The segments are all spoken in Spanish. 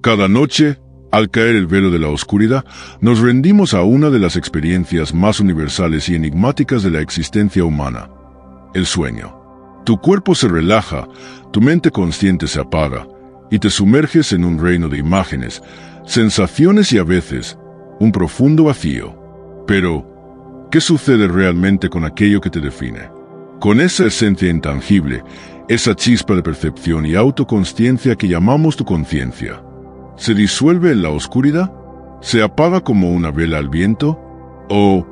Cada noche, al caer el velo de la oscuridad, nos rendimos a una de las experiencias más universales y enigmáticas de la existencia humana: el sueño. Tu cuerpo se relaja, tu mente consciente se apaga, y te sumerges en un reino de imágenes, sensaciones y a veces, un profundo vacío. Pero, ¿qué sucede realmente con aquello que te define? Con esa esencia intangible, esa chispa de percepción y autoconsciencia que llamamos tu conciencia. ¿Se disuelve en la oscuridad? ¿Se apaga como una vela al viento? ¿O,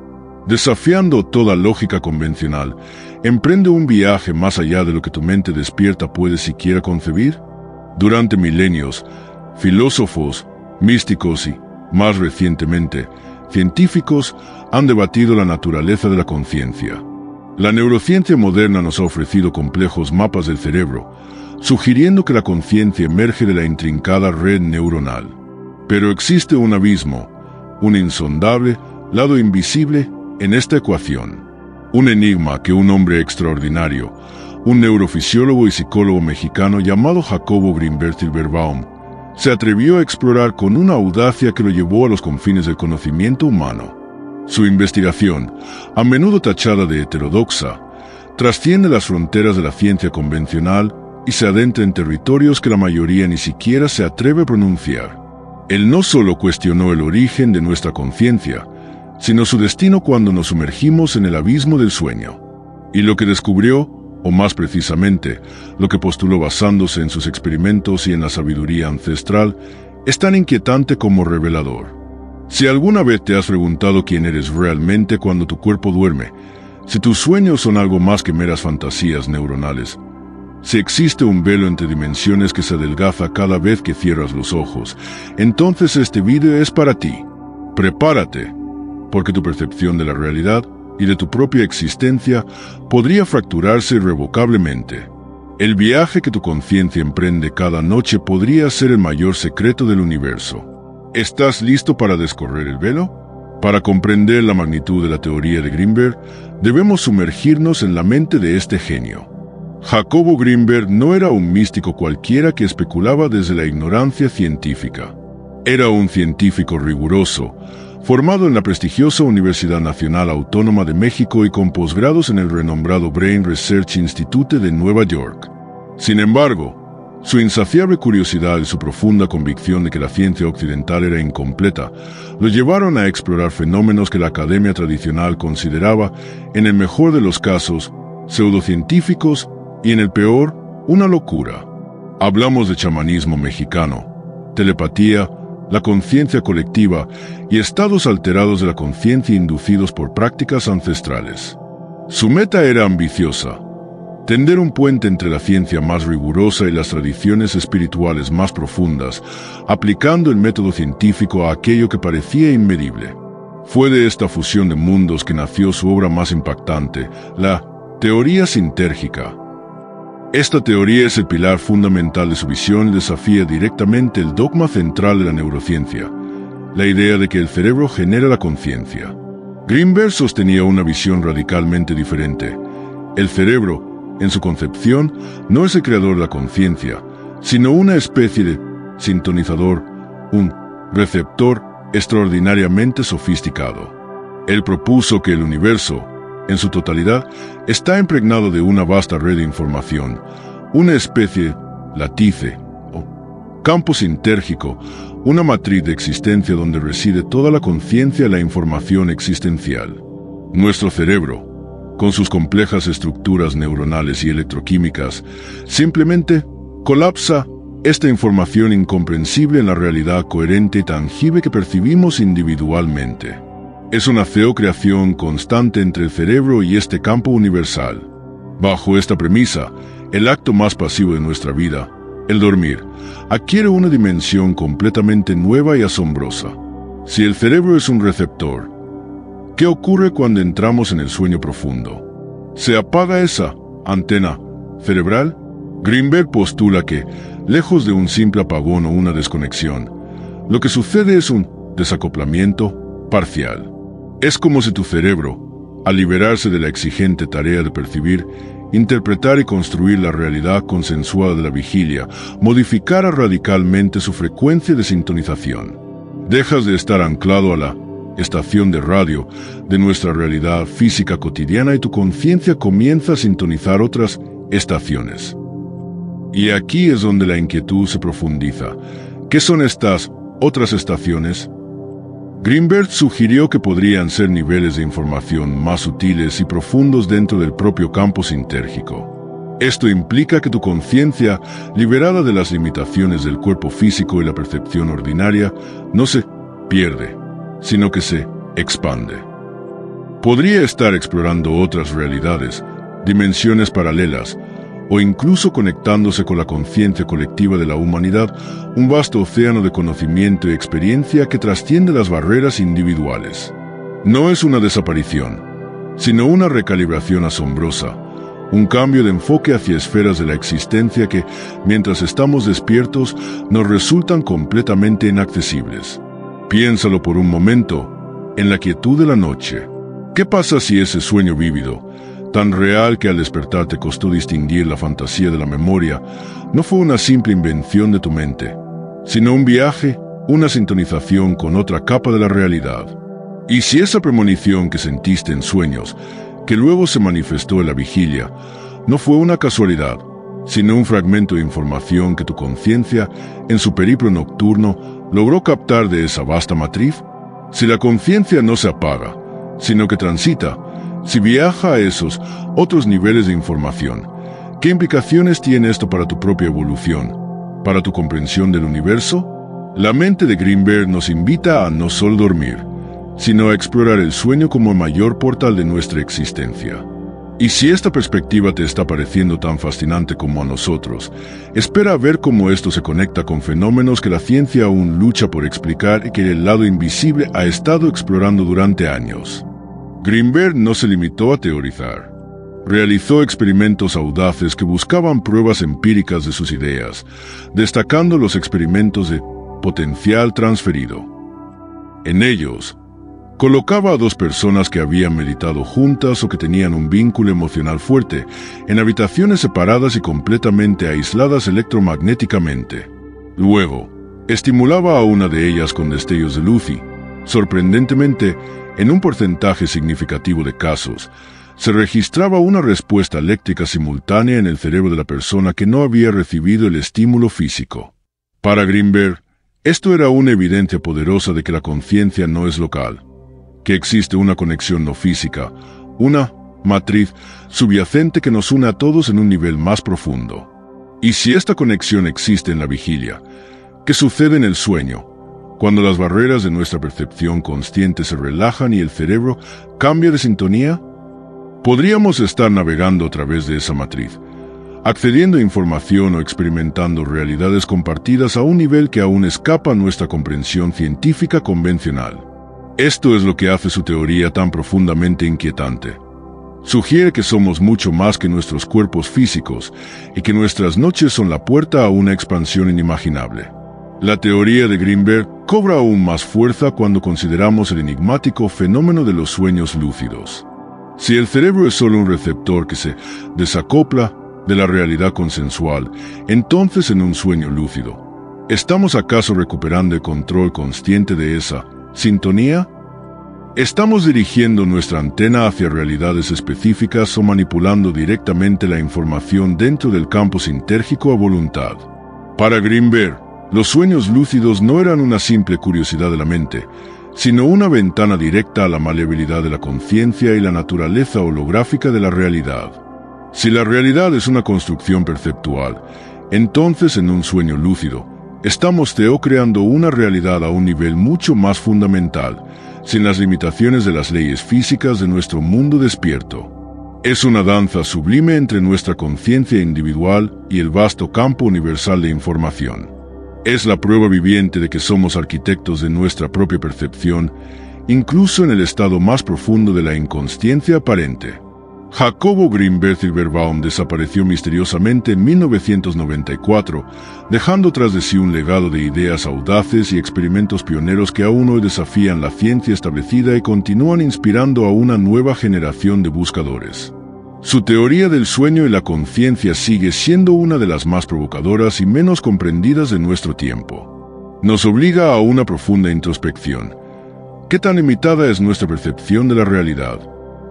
desafiando toda lógica convencional, emprende un viaje más allá de lo que tu mente despierta puede siquiera concebir? Durante milenios, filósofos, místicos y, más recientemente, científicos han debatido la naturaleza de la conciencia. La neurociencia moderna nos ha ofrecido complejos mapas del cerebro, sugiriendo que la conciencia emerge de la intrincada red neuronal. Pero existe un abismo, un insondable lado invisible en esta ecuación. Un enigma que un hombre extraordinario, un neurofisiólogo y psicólogo mexicano llamado Jacobo Grinberg Silverbaum, se atrevió a explorar con una audacia que lo llevó a los confines del conocimiento humano. Su investigación, a menudo tachada de heterodoxa, trasciende las fronteras de la ciencia convencional y se adentra en territorios que la mayoría ni siquiera se atreve a pronunciar. Él no solo cuestionó el origen de nuestra conciencia, sino su destino cuando nos sumergimos en el abismo del sueño. Y lo que descubrió, o más precisamente, lo que postuló basándose en sus experimentos y en la sabiduría ancestral, es tan inquietante como revelador. Si alguna vez te has preguntado quién eres realmente cuando tu cuerpo duerme, si tus sueños son algo más que meras fantasías neuronales, si existe un velo entre dimensiones que se adelgaza cada vez que cierras los ojos, entonces este vídeo es para ti. Prepárate, porque tu percepción de la realidad y de tu propia existencia podría fracturarse irrevocablemente. El viaje que tu conciencia emprende cada noche podría ser el mayor secreto del universo. ¿Estás listo para descorrer el velo? Para comprender la magnitud de la teoría de Grinberg, debemos sumergirnos en la mente de este genio. Jacobo Grinberg no era un místico cualquiera que especulaba desde la ignorancia científica. Era un científico riguroso, formado en la prestigiosa Universidad Nacional Autónoma de México y con posgrados en el renombrado Brain Research Institute de Nueva York. Sin embargo, su insaciable curiosidad y su profunda convicción de que la ciencia occidental era incompleta lo llevaron a explorar fenómenos que la academia tradicional consideraba, en el mejor de los casos, pseudocientíficos y en el peor, una locura. Hablamos de chamanismo mexicano, telepatía, la conciencia colectiva y estados alterados de la conciencia inducidos por prácticas ancestrales. Su meta era ambiciosa: tender un puente entre la ciencia más rigurosa y las tradiciones espirituales más profundas, aplicando el método científico a aquello que parecía inmedible. Fue de esta fusión de mundos que nació su obra más impactante, la teoría sintérgica. Esta teoría es el pilar fundamental de su visión y desafía directamente el dogma central de la neurociencia, la idea de que el cerebro genera la conciencia. Grinberg sostenía una visión radicalmente diferente. El cerebro, en su concepción, no es el creador de la conciencia, sino una especie de sintonizador, un receptor extraordinariamente sofisticado. Él propuso que el universo, en su totalidad, está impregnado de una vasta red de información, una especie látice o campo sintérgico, una matriz de existencia donde reside toda la conciencia y la información existencial. Nuestro cerebro, con sus complejas estructuras neuronales y electroquímicas, simplemente colapsa esta información incomprensible en la realidad coherente y tangible que percibimos individualmente. Es una creación constante entre el cerebro y este campo universal. Bajo esta premisa, el acto más pasivo de nuestra vida, el dormir, adquiere una dimensión completamente nueva y asombrosa. Si el cerebro es un receptor, ¿qué ocurre cuando entramos en el sueño profundo? ¿Se apaga esa antena cerebral? Grinberg postula que, lejos de un simple apagón o una desconexión, lo que sucede es un desacoplamiento parcial. Es como si tu cerebro, al liberarse de la exigente tarea de percibir, interpretar y construir la realidad consensuada de la vigilia modificara radicalmente su frecuencia de sintonización. Dejas de estar anclado a la estación de radio de nuestra realidad física cotidiana y tu conciencia comienza a sintonizar otras estaciones. Y aquí es donde la inquietud se profundiza. ¿Qué son estas otras estaciones? Greenberg sugirió que podrían ser niveles de información más sutiles y profundos dentro del propio campo sintérgico. Esto implica que tu conciencia, liberada de las limitaciones del cuerpo físico y la percepción ordinaria, no se pierde, sino que se expande. Podría estar explorando otras realidades, dimensiones paralelas, o incluso conectándose con la conciencia colectiva de la humanidad, un vasto océano de conocimiento y experiencia que trasciende las barreras individuales. No es una desaparición, sino una recalibración asombrosa, un cambio de enfoque hacia esferas de la existencia que, mientras estamos despiertos, nos resultan completamente inaccesibles. Piénsalo por un momento, en la quietud de la noche. ¿Qué pasa si ese sueño vívido, tan real que al despertar te costó distinguir la fantasía de la memoria, no fue una simple invención de tu mente, sino un viaje, una sintonización con otra capa de la realidad? Y si esa premonición que sentiste en sueños, que luego se manifestó en la vigilia, no fue una casualidad, sino un fragmento de información que tu conciencia, en su periplo nocturno, logró captar de esa vasta matriz? Si la conciencia no se apaga, sino que transita, si viaja a esos otros niveles de información, ¿qué implicaciones tiene esto para tu propia evolución, para tu comprensión del universo? La mente de Greenberg nos invita a no solo dormir, sino a explorar el sueño como el mayor portal de nuestra existencia. Y si esta perspectiva te está pareciendo tan fascinante como a nosotros, espera a ver cómo esto se conecta con fenómenos que la ciencia aún lucha por explicar y que el lado invisible ha estado explorando durante años. Greenberg no se limitó a teorizar. Realizó experimentos audaces que buscaban pruebas empíricas de sus ideas, destacando los experimentos de potencial transferido. En ellos, colocaba a dos personas que habían meditado juntas o que tenían un vínculo emocional fuerte, en habitaciones separadas y completamente aisladas electromagnéticamente. Luego, estimulaba a una de ellas con destellos de luz y, sorprendentemente, en un porcentaje significativo de casos, se registraba una respuesta eléctrica simultánea en el cerebro de la persona que no había recibido el estímulo físico. Para Greenberg, esto era una evidencia poderosa de que la conciencia no es local, que existe una conexión no física, una matriz subyacente que nos une a todos en un nivel más profundo. Y si esta conexión existe en la vigilia, ¿qué sucede en el sueño, cuando las barreras de nuestra percepción consciente se relajan y el cerebro cambia de sintonía? Podríamos estar navegando a través de esa matriz, accediendo a información o experimentando realidades compartidas a un nivel que aún escapa a nuestra comprensión científica convencional. Esto es lo que hace su teoría tan profundamente inquietante. Sugiere que somos mucho más que nuestros cuerpos físicos y que nuestras noches son la puerta a una expansión inimaginable. La teoría de Greenberg cobra aún más fuerza cuando consideramos el enigmático fenómeno de los sueños lúcidos. Si el cerebro es solo un receptor que se desacopla de la realidad consensual, entonces en un sueño lúcido, ¿estamos acaso recuperando el control consciente de esa sintonía? ¿Estamos dirigiendo nuestra antena hacia realidades específicas o manipulando directamente la información dentro del campo sintérgico a voluntad? Para Greenberg, los sueños lúcidos no eran una simple curiosidad de la mente, sino una ventana directa a la maleabilidad de la conciencia y la naturaleza holográfica de la realidad. Si la realidad es una construcción perceptual, entonces en un sueño lúcido, estamos creando una realidad a un nivel mucho más fundamental, sin las limitaciones de las leyes físicas de nuestro mundo despierto. Es una danza sublime entre nuestra conciencia individual y el vasto campo universal de información. Es la prueba viviente de que somos arquitectos de nuestra propia percepción, incluso en el estado más profundo de la inconsciencia aparente. Jacobo Greenberg Silverbaum desapareció misteriosamente en 1994, dejando tras de sí un legado de ideas audaces y experimentos pioneros que aún hoy desafían la ciencia establecida y continúan inspirando a una nueva generación de buscadores. Su teoría del sueño y la conciencia sigue siendo una de las más provocadoras y menos comprendidas de nuestro tiempo. Nos obliga a una profunda introspección. ¿Qué tan limitada es nuestra percepción de la realidad?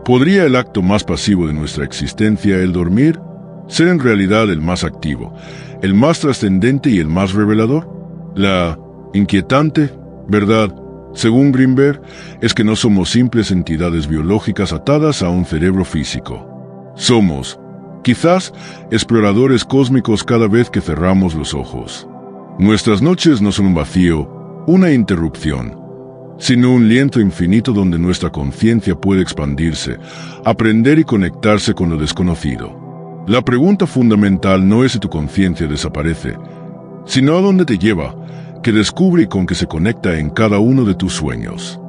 ¿Podría el acto más pasivo de nuestra existencia, el dormir, ser en realidad el más activo, el más trascendente y el más revelador? La inquietante verdad, según Greenberg, es que no somos simples entidades biológicas atadas a un cerebro físico. Somos, quizás, exploradores cósmicos cada vez que cerramos los ojos. Nuestras noches no son un vacío, una interrupción, sino un lienzo infinito donde nuestra conciencia puede expandirse, aprender y conectarse con lo desconocido. La pregunta fundamental no es si tu conciencia desaparece, sino a dónde te lleva, qué descubre y con qué se conecta en cada uno de tus sueños.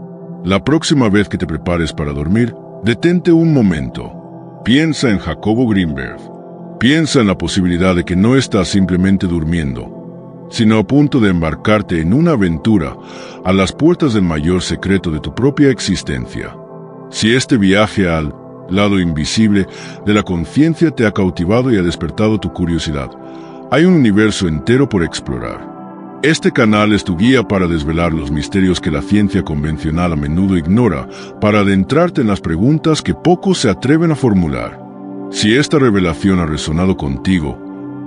La próxima vez que te prepares para dormir, detente un momento. Piensa en Jacobo Greenberg. Piensa en la posibilidad de que no estás simplemente durmiendo, sino a punto de embarcarte en una aventura a las puertas del mayor secreto de tu propia existencia. Si este viaje al lado invisible de la conciencia te ha cautivado y ha despertado tu curiosidad, hay un universo entero por explorar. Este canal es tu guía para desvelar los misterios que la ciencia convencional a menudo ignora, para adentrarte en las preguntas que pocos se atreven a formular. Si esta revelación ha resonado contigo,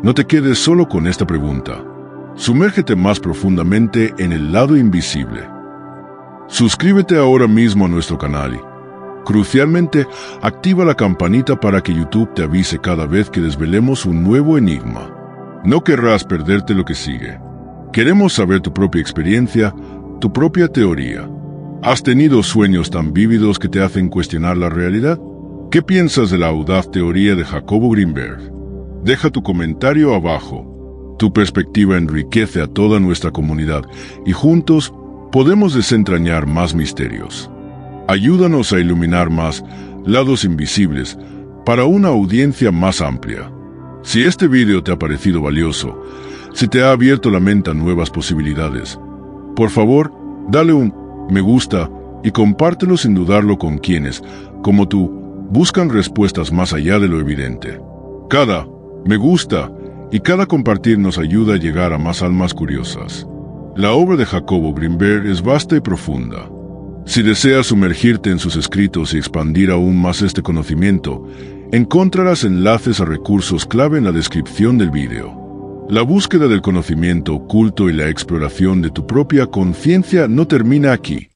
no te quedes solo con esta pregunta. Sumérgete más profundamente en el lado invisible. Suscríbete ahora mismo a nuestro canal y, crucialmente, activa la campanita para que YouTube te avise cada vez que desvelemos un nuevo enigma. No querrás perderte lo que sigue. Queremos saber tu propia experiencia, tu propia teoría. ¿Has tenido sueños tan vívidos que te hacen cuestionar la realidad? ¿Qué piensas de la audaz teoría de Jacobo Greenberg? Deja tu comentario abajo. Tu perspectiva enriquece a toda nuestra comunidad y juntos podemos desentrañar más misterios. Ayúdanos a iluminar más lados invisibles para una audiencia más amplia. Si este video te ha parecido valioso, si te ha abierto la mente a nuevas posibilidades, por favor, dale un me gusta y compártelo sin dudarlo con quienes, como tú, buscan respuestas más allá de lo evidente. Cada me gusta y cada compartir nos ayuda a llegar a más almas curiosas. La obra de Jacobo Greenberg es vasta y profunda. Si deseas sumergirte en sus escritos y expandir aún más este conocimiento, encontrarás enlaces a recursos clave en la descripción del video. La búsqueda del conocimiento oculto y la exploración de tu propia conciencia no termina aquí.